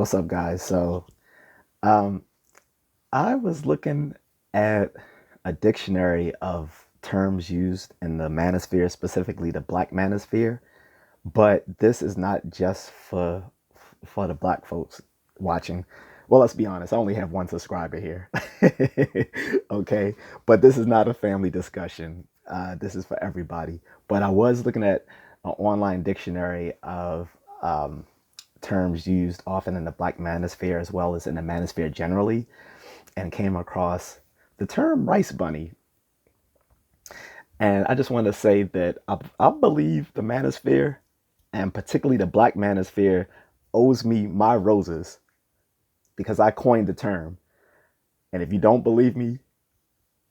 What's up, guys? Um, I was looking at a dictionary of terms used in the manosphere, specifically the Black manosphere, but this is not just for the Black folks watching. Well, let's be honest, I only have one subscriber here. Okay, but this is not a family discussion. This is for everybody. But I was looking at an online dictionary of terms used often in the Black manosphere as well as in the manosphere generally, and came across the term rice bunny. And I just want to say that I believe the manosphere, and particularly the Black manosphere, owes me my roses because I coined the term. And if you don't believe me,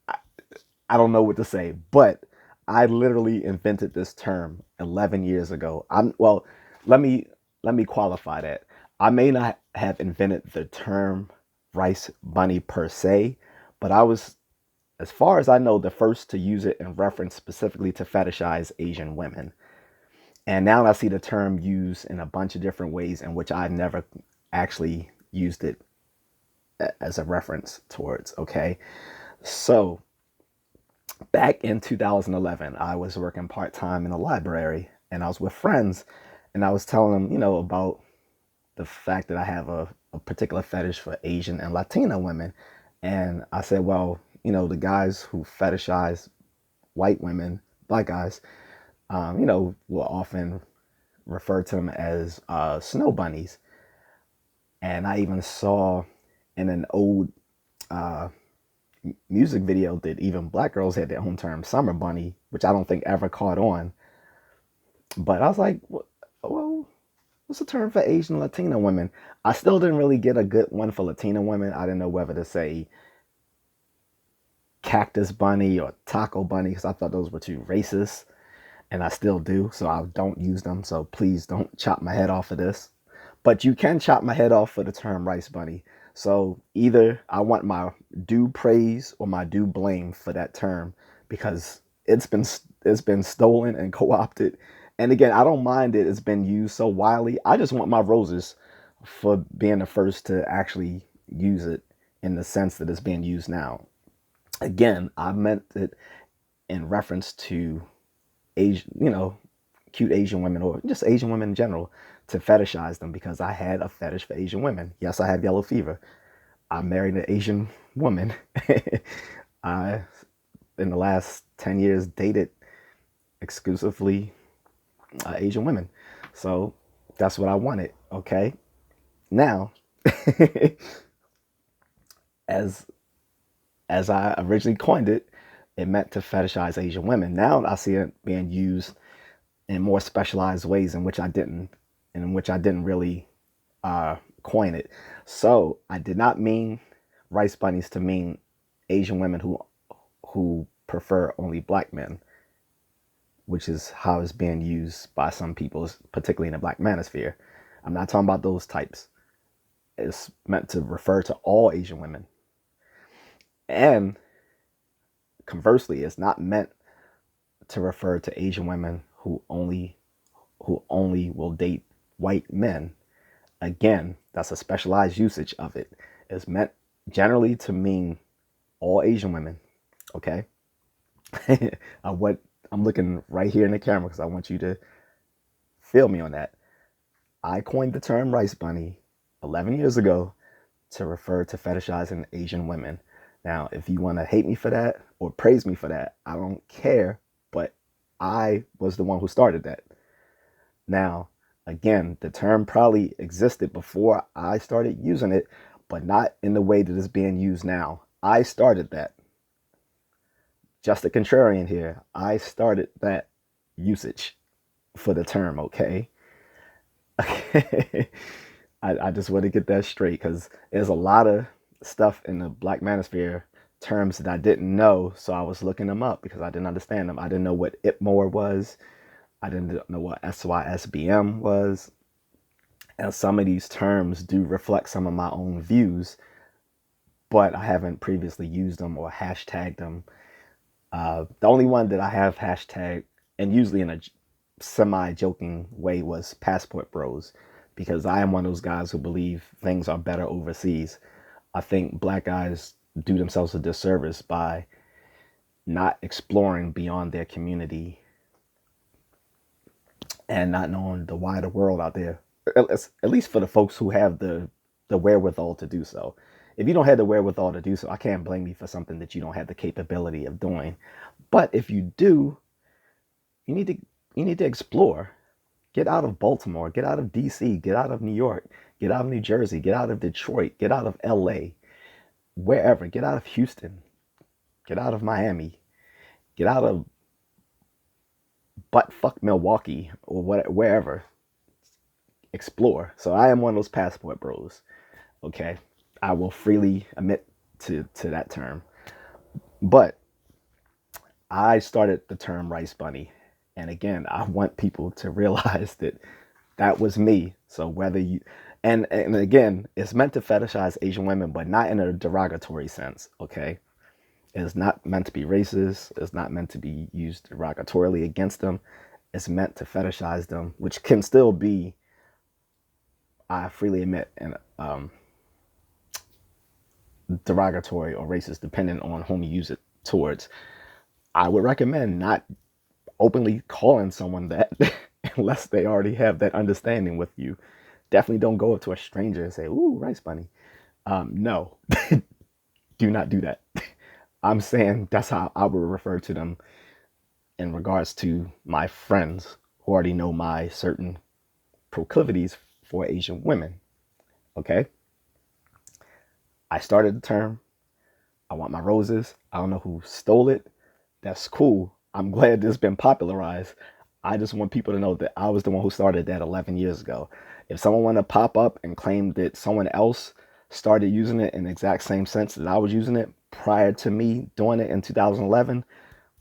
I don't know what to say. But I literally invented this term 11 years ago. Let me let me qualify that. I may not have invented the term rice bunny per se, but I was, as far as I know, the first to use it in reference specifically to fetishize Asian women. And now I see the term used in a bunch of different ways in which I've never actually used it as a reference towards. Okay. So back in 2011, I was working part time in a library and I was with friends and I was telling them, about the fact that I have a particular fetish for Asian and Latina women. And I said, well, the guys who fetishize white women, black guys, will often refer to them as snow bunnies. And I even saw in an old uh, music video that even black girls had their own term, summer bunny, which I don't think ever caught on. But I was like, well, what's the term for Asian Latina women? I still didn't really get a good one for Latina women. I didn't know whether to say cactus bunny or taco bunny because I thought those were too racist, and I still do. So I don't use them. So please don't chop my head off for this. But you can chop my head off for the term rice bunny. So either I want my due praise or my due blame for that term because it's been stolen and co-opted. And again, I don't mind it. It's been used so widely. I just want my roses for being the first to actually use it in the sense that it's being used now. Again, I meant it in reference to Asian, cute Asian women or just Asian women in general, to fetishize them because I had a fetish for Asian women. Yes, I have yellow fever. I married an Asian woman. I, in the last 10 years, dated exclusively Asian women. So that's what I wanted. Okay. Now, as as I originally coined it, it meant to fetishize Asian women. Now I see it being used in more specialized ways in which I didn't really coin it. So I did not mean rice bunnies to mean Asian women who prefer only black men, which is how it's being used by some people, particularly in the Black manosphere. I'm not talking about those types. It's meant to refer to all Asian women. And conversely, it's not meant to refer to Asian women who only will date white men. Again, that's a specialized usage of it. It's meant generally to mean all Asian women. Okay. What I'm looking right here in the camera because I want you to feel me on that. I coined the term rice bunny 11 years ago to refer to fetishizing Asian women. Now, if you want to hate me for that or praise me for that, I don't care, but I was the one who started that. Now, again, the term probably existed before I started using it, but not in the way that it's being used now. I started that. Just a contrarian here. I started that usage for the term, okay? I just want to get that straight because there's a lot of stuff in the Black manosphere terms that I didn't know, so I was looking them up because I didn't understand them. I didn't know what IPMOR was. I didn't know what SYSBM was. And some of these terms do reflect some of my own views, but I haven't previously used them or hashtagged them. The only one that I have hashtag, and usually in a semi-joking way, was Passport Bros. because I am one of those guys who believe things are better overseas. I think black guys do themselves a disservice by not exploring beyond their community and not knowing the wider world out there. At least for the folks who have the wherewithal to do so. If you don't have the wherewithal to do so, I can't blame you for something that you don't have the capability of doing. But if you do, you need to you need to explore. Get out of Baltimore, get out of DC, get out of New York, get out of New Jersey, get out of Detroit, get out of LA, wherever, get out of Houston, get out of Miami, get out of butt fuck Milwaukee or wherever. Explore. So I am one of those passport bros. Okay. I will freely admit to that term. But I started the term rice bunny. And again, I want people to realize that that was me. So whether you, and again, it's meant to fetishize Asian women, but not in a derogatory sense. Okay. It's not meant to be racist. It's not meant to be used derogatorily against them. It's meant to fetishize them, which can still be, I freely admit, and derogatory or racist, depending on whom you use it towards. I would recommend not openly calling someone that unless they already have that understanding with you. Definitely don't go up to a stranger and say, "Ooh, rice bunny." No, do not do that. I'm saying that's how I would refer to them in regards to my friends who already know my certain proclivities for Asian women. Okay? I started the term. I want my roses. I don't know who stole it. That's cool. I'm glad this has been popularized. I just want people to know that I was the one who started that 11 years ago. If someone wanted to pop up and claim that someone else started using it in the exact same sense that I was using it prior to me doing it in 2011,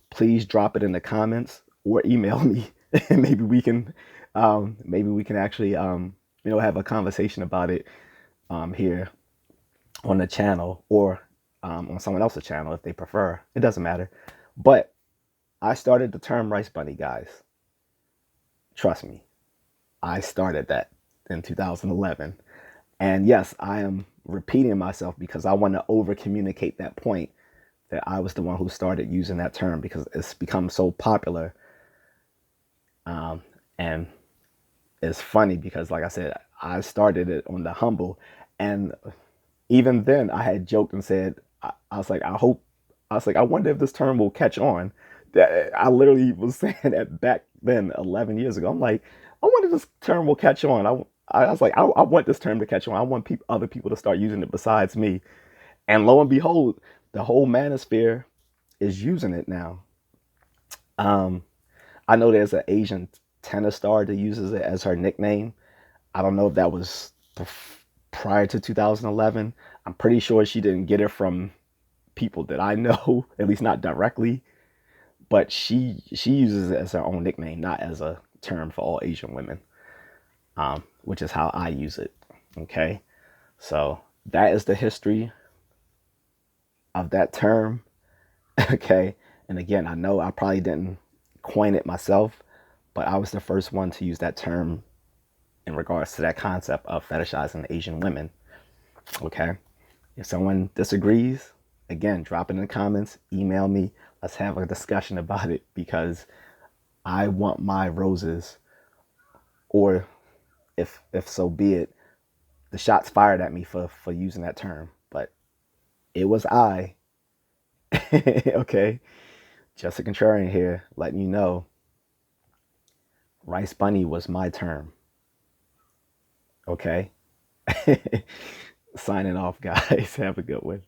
please drop it in the comments or email me, and maybe we can actually have a conversation about it here on the channel, or on someone else's channel if they prefer. It doesn't matter. But I started the term rice bunny, guys. Trust me, I started that in 2011. And yes, I am repeating myself because I want to over communicate that point that I was the one who started using that term because it's become so popular. And it's funny because, like I said, I started it on the humble. And even then, I had joked and said, I was like, I wonder if this term will catch on. That I literally was saying that back then, 11 years ago. I'm like, I wonder if this term will catch on. I was like, I want this term to catch on. I want other people to start using it besides me. And lo and behold, the whole manosphere is using it now. I know there's an Asian tennis star that uses it as her nickname. I don't know if that was prior to 2011. I'm pretty sure she didn't get it from people that I know, at least not directly. But she uses it as her own nickname, not as a term for all Asian women, which is how I use it. Okay, so that is the history of that term. Okay, and again, I know I probably didn't coin it myself, but I was the first one to use that term in regards to that concept of fetishizing Asian women. Okay, if someone disagrees, again, drop it in the comments, email me. Let's have a discussion about it because I want my roses, or if so be it, the shots fired at me for using that term. But it was I. Okay, Just A Contrarian here, letting you know rice bunny was my term. Okay. Signing off, guys. Have a good one.